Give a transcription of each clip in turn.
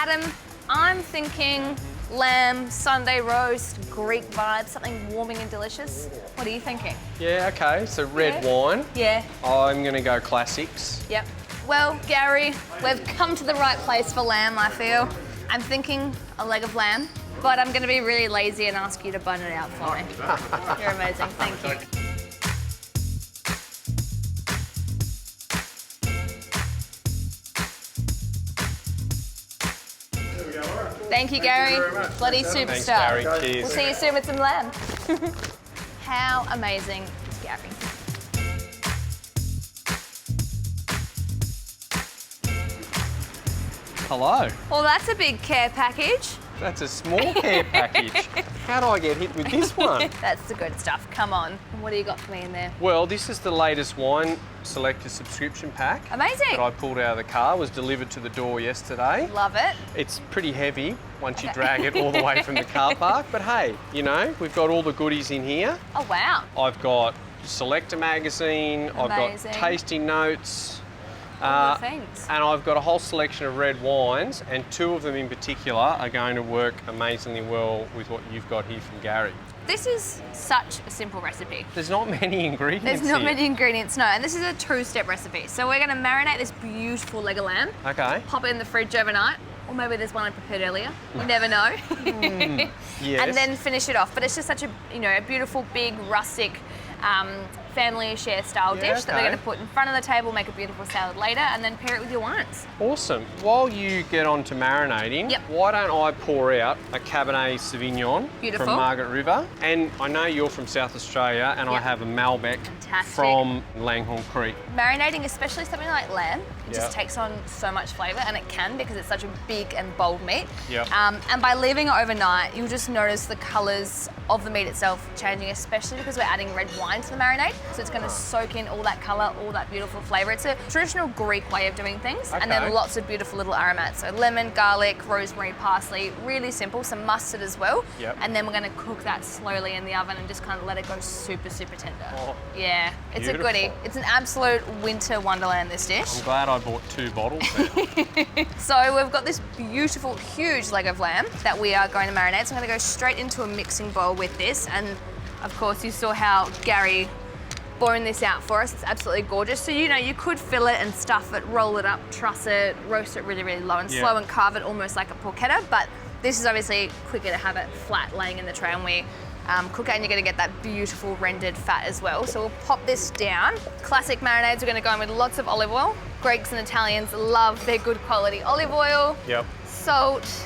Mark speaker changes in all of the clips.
Speaker 1: Adam, I'm thinking lamb, Sunday roast, Greek vibe, something warming and delicious. What are you thinking?
Speaker 2: Yeah, okay, so red wine.
Speaker 1: Yeah.
Speaker 2: I'm gonna go classics.
Speaker 1: Yep. Well, Gary, we've come to the right place for lamb, I feel. I'm thinking a leg of lamb, but I'm gonna be really lazy and ask you to bun it out for me. You're amazing, thank you. Thank you, Gary. Bloody superstar.
Speaker 2: Thanks, Gary. Cheers.
Speaker 1: We'll see you soon with some lamb. How amazing is Gary?
Speaker 2: Hello.
Speaker 1: Well, that's a big care package.
Speaker 2: That's a small care package. How do I get hit with this one?
Speaker 1: That's the good stuff. Come on. What do you got for me in there?
Speaker 2: Well, this is the latest wine selector subscription pack.
Speaker 1: Amazing.
Speaker 2: That I pulled out of the car, was delivered to the door yesterday.
Speaker 1: Love it.
Speaker 2: It's pretty heavy once you drag it all the way from the car park, but hey, you know, we've got all the goodies in here.
Speaker 1: Oh, wow.
Speaker 2: I've got Selector magazine, I've got
Speaker 1: Amazing.
Speaker 2: tasting notes,
Speaker 1: All the things.
Speaker 2: and I've got a whole selection of red wines, and two of them in particular are going to work amazingly well with what you've got here from Gary.
Speaker 1: This is such a simple recipe.
Speaker 2: There's not many ingredients
Speaker 1: There's not
Speaker 2: here.
Speaker 1: many ingredients, no. And this is a two-step recipe. So we're gonna marinate this beautiful leg of lamb,
Speaker 2: Okay.
Speaker 1: pop it in the fridge overnight, or maybe there's one I prepared earlier. You never know.
Speaker 2: Yes.
Speaker 1: And then finish it off. But it's just such a, you know, a beautiful, big, rustic, family share style dish that we're
Speaker 2: okay.
Speaker 1: going to put in front of the table, make a beautiful salad later, and then pair it with your wines.
Speaker 2: Awesome. While you get on to marinating,
Speaker 1: Yep.
Speaker 2: why don't I pour out a Cabernet Sauvignon
Speaker 1: Beautiful.
Speaker 2: from Margaret River? And I know you're from South Australia, and I
Speaker 1: Yep.
Speaker 2: have a Malbec
Speaker 1: Fantastic.
Speaker 2: from Langhorne Creek.
Speaker 1: Marinating, especially something like lamb, it just
Speaker 2: Yep.
Speaker 1: takes on so much flavour, and it can because it's such a big and bold meat.
Speaker 2: Yep.
Speaker 1: And by leaving it overnight, you'll just notice the colours of the meat itself changing, especially because we're adding red wine to the marinade. So it's going to soak in all that colour, all that beautiful flavour. It's a traditional Greek way of doing things, and then
Speaker 2: Okay.
Speaker 1: lots of beautiful little aromats. So lemon, garlic, rosemary, parsley, really simple. Some mustard as well.
Speaker 2: Yep.
Speaker 1: And then we're going to cook that slowly in the oven and just kind of let it go super, super tender.
Speaker 2: Oh,
Speaker 1: yeah, it's
Speaker 2: beautiful.
Speaker 1: a goodie. It's an absolute winter wonderland, this dish.
Speaker 2: I'm glad I bought 2 bottles now.
Speaker 1: So we've got this beautiful, huge leg of lamb that we are going to marinate. So I'm going to go straight into a mixing bowl with this. And of course, you saw how Gary borne this out for us. It's absolutely gorgeous. So, you know, you could fill it and stuff it, roll it up, truss it, roast it really, really low and
Speaker 2: Yeah.
Speaker 1: slow and carve it almost like a porchetta. But this is obviously quicker to have it flat laying in the tray, and we cook it, and you're going to get that beautiful rendered fat as well. So we'll pop this down. Classic marinades are going to go in with lots of olive oil. Greeks and Italians love their good quality olive oil.
Speaker 2: Yep.
Speaker 1: Salt.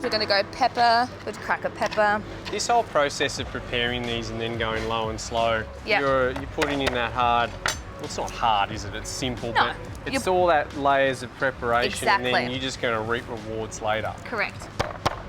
Speaker 1: We're going to go pepper, good crack of pepper.
Speaker 2: This whole process of preparing these and then going low and slow,
Speaker 1: Yep.
Speaker 2: you're putting in that hard, well, it's not hard, is it? It's simple,
Speaker 1: No,
Speaker 2: but it's all that layers of preparation, and then
Speaker 1: Exactly.
Speaker 2: you're just going to reap rewards later.
Speaker 1: Correct.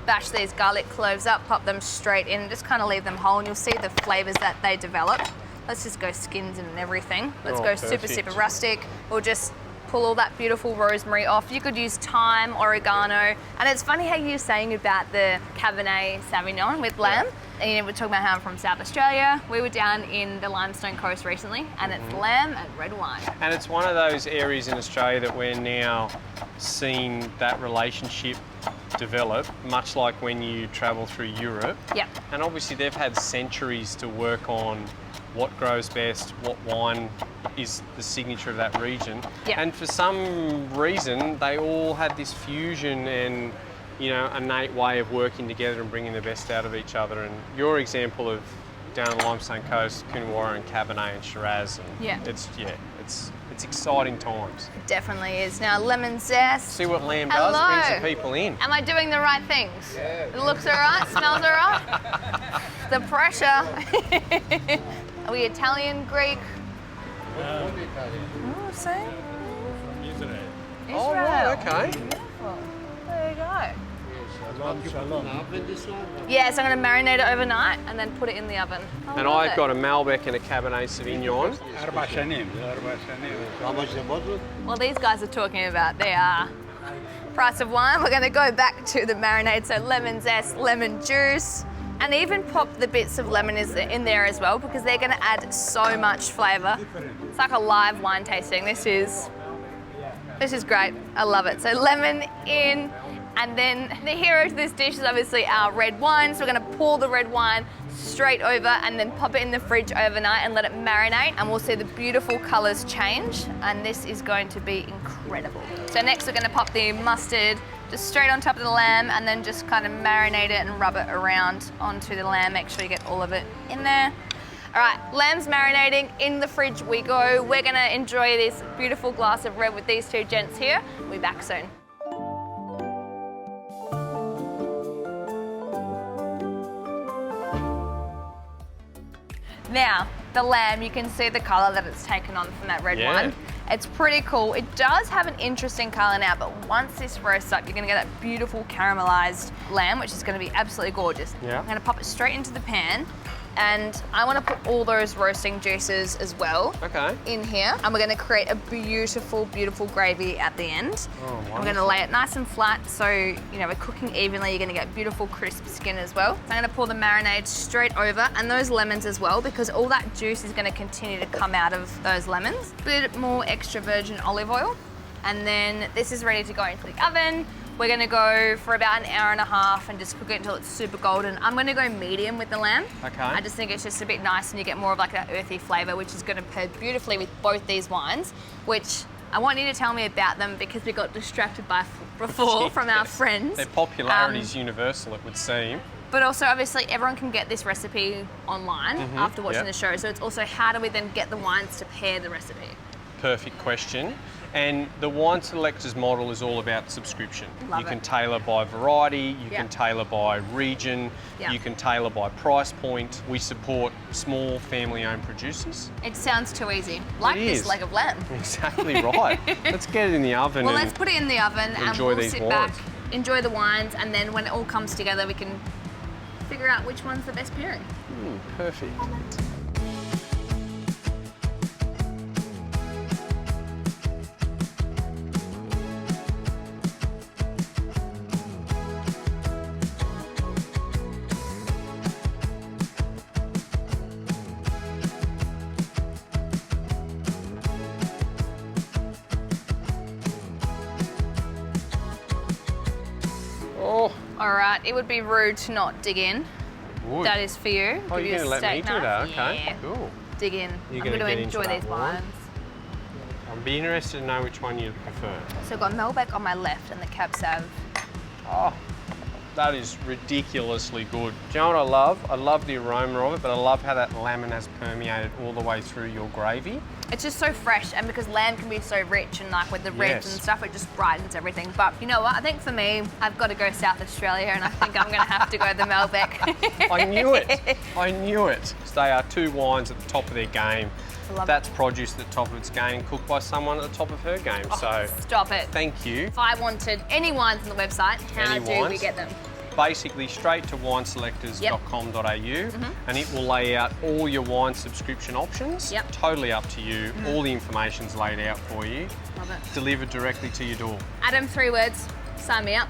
Speaker 1: Bash these garlic cloves up, pop them straight in, just kind of leave them whole, and you'll see the flavours that they develop. Let's just go skins and everything. Let's
Speaker 2: Oh,
Speaker 1: go super,
Speaker 2: perfect.
Speaker 1: super rustic. We'll just pull all that beautiful rosemary off. You could use thyme, oregano. And it's funny how you were saying about the Cabernet Sauvignon with lamb. And you know, we're talking about how I'm from South Australia. We were down in the Limestone Coast recently, and it's lamb and red wine.
Speaker 2: And it's one of those areas in Australia that we're now seeing that relationship develop, much like when you travel through Europe.
Speaker 1: Yep.
Speaker 2: And obviously they've had centuries to work on what grows best, what wine is the signature of that region.
Speaker 1: Yep.
Speaker 2: And for some reason, they all had this fusion and, you know, innate way of working together and bringing the best out of each other. And your example of down the Limestone Coast, Coonawarra and Cabernet and Sharrad, and
Speaker 1: Yeah.
Speaker 2: it's exciting times.
Speaker 1: It definitely is. Now, lemon zest.
Speaker 2: See what lamb
Speaker 1: Hello.
Speaker 2: does, brings the people in.
Speaker 1: Am I doing the right things? It looks all right, smells all right. The pressure. Are we Italian, Greek? Oh, same.
Speaker 3: Israel.
Speaker 2: Oh, right, okay.
Speaker 1: Beautiful. There you go.
Speaker 3: Shalom.
Speaker 1: Yes, I'm going to marinate it overnight and then put it in the oven.
Speaker 2: And I've got a Malbec and a Cabernet Sauvignon.
Speaker 3: أربع سنين. How much the bottle?
Speaker 1: Well, these guys are talking about their price of wine. We're going to go back to the marinade. So lemon zest, lemon juice, and even pop the bits of lemon in there as well, because they're going to add so much flavour. It's like a live wine tasting. This is This is great. I love it. So lemon in, and then the hero to this dish is obviously our red wine. So we're gonna pour the red wine straight over and then pop it in the fridge overnight and let it marinate, and we'll see the beautiful colors change, and this is going to be incredible. So next we're gonna pop the mustard just straight on top of the lamb and then just kind of marinate it and rub it around onto the lamb. Make sure you get all of it in there. All right, lamb's marinating, in the fridge we go. We're gonna enjoy this beautiful glass of red with these two gents here. We'll be back soon. Now, the lamb, you can see the colour that it's taken on from that red wine. It's pretty cool. It does have an interesting colour now, but once this roasts up, you're gonna get that beautiful caramelised lamb, which is gonna be absolutely gorgeous.
Speaker 2: Yeah.
Speaker 1: I'm gonna pop it straight into the pan, and I wanna put all those roasting juices as well in here. And we're gonna create a beautiful, beautiful gravy at the end.
Speaker 2: Oh, wonderful.
Speaker 1: I'm gonna lay it nice and flat, so you know we're cooking evenly. You're gonna get beautiful crisp skin as well. So I'm gonna pour the marinade straight over, and those lemons as well, because all that juice is gonna continue to come out of those lemons. A bit more extra virgin olive oil, and then this is ready to go into the oven. We're gonna go for about an hour and a half and just cook it until it's super golden. I'm gonna go medium with the lamb.
Speaker 2: Okay.
Speaker 1: I just think it's just a bit nice and you get more of like that earthy flavour, which is gonna pair beautifully with both these wines, which I want you to tell me about them because we got distracted by before from our friends.
Speaker 2: Their popularity is universal, it would seem.
Speaker 1: But also, obviously, everyone can get this recipe online after watching the show. So it's also how do we then get the wines to pair the recipe?
Speaker 2: Perfect question. And the Wine Selectors model is all about subscription.
Speaker 1: Love
Speaker 2: you can
Speaker 1: it.
Speaker 2: tailor by variety, you can tailor by region, you can tailor by price point. We support small family-owned producers.
Speaker 1: It sounds too easy. Like
Speaker 2: It
Speaker 1: this
Speaker 2: is.
Speaker 1: leg of lamb.
Speaker 2: Exactly right. Let's get it in the oven.
Speaker 1: Well,
Speaker 2: and
Speaker 1: let's put it in the oven and
Speaker 2: enjoy
Speaker 1: we'll
Speaker 2: these
Speaker 1: sit
Speaker 2: wines.
Speaker 1: back, enjoy the wines, and then when it all comes together, we can figure out which one's the best pairing.
Speaker 2: Perfect. Oh,
Speaker 1: All right, it would be rude to not dig in.
Speaker 2: wood.
Speaker 1: That is for you.
Speaker 2: Oh,
Speaker 1: Give
Speaker 2: you're
Speaker 1: you
Speaker 2: going to
Speaker 1: a
Speaker 2: let me
Speaker 1: steak
Speaker 2: do that?
Speaker 1: knife.
Speaker 2: Okay,
Speaker 1: Yeah.
Speaker 2: cool.
Speaker 1: Dig in.
Speaker 2: You're
Speaker 1: I'm
Speaker 2: gonna
Speaker 1: going to
Speaker 2: get into
Speaker 1: enjoy
Speaker 2: that
Speaker 1: these
Speaker 2: wine.
Speaker 1: wines.
Speaker 2: I'd be interested to know which one you prefer.
Speaker 1: So I've got Malbec on my left and the Cab Sav.
Speaker 2: Oh, that is ridiculously good. Do you know what I love? I love the aroma of it, but I love how that lemon has permeated all the way through your gravy.
Speaker 1: It's just so fresh, and because lamb can be so rich and like with the reds
Speaker 2: Yes.
Speaker 1: and stuff, it just brightens everything. But you know what? I think for me, I've got to go South Australia, and I think I'm going to have to go the Malbec.
Speaker 2: I knew it. I knew it. They are two wines at the top of their game.
Speaker 1: Love
Speaker 2: That's produce at the top of its game, cooked by someone at the top of her game. So
Speaker 1: Stop it.
Speaker 2: thank you.
Speaker 1: If I wanted any wines on the website, how
Speaker 2: Any
Speaker 1: do we
Speaker 2: wines?
Speaker 1: get them?
Speaker 2: Basically straight to wineselectors.com.au and it will lay out all your wine subscription options.
Speaker 1: Yep.
Speaker 2: Totally up to you. All the information's laid out for you.
Speaker 1: Love it.
Speaker 2: Delivered directly to your door.
Speaker 1: Adam, 3 words. Sign me up.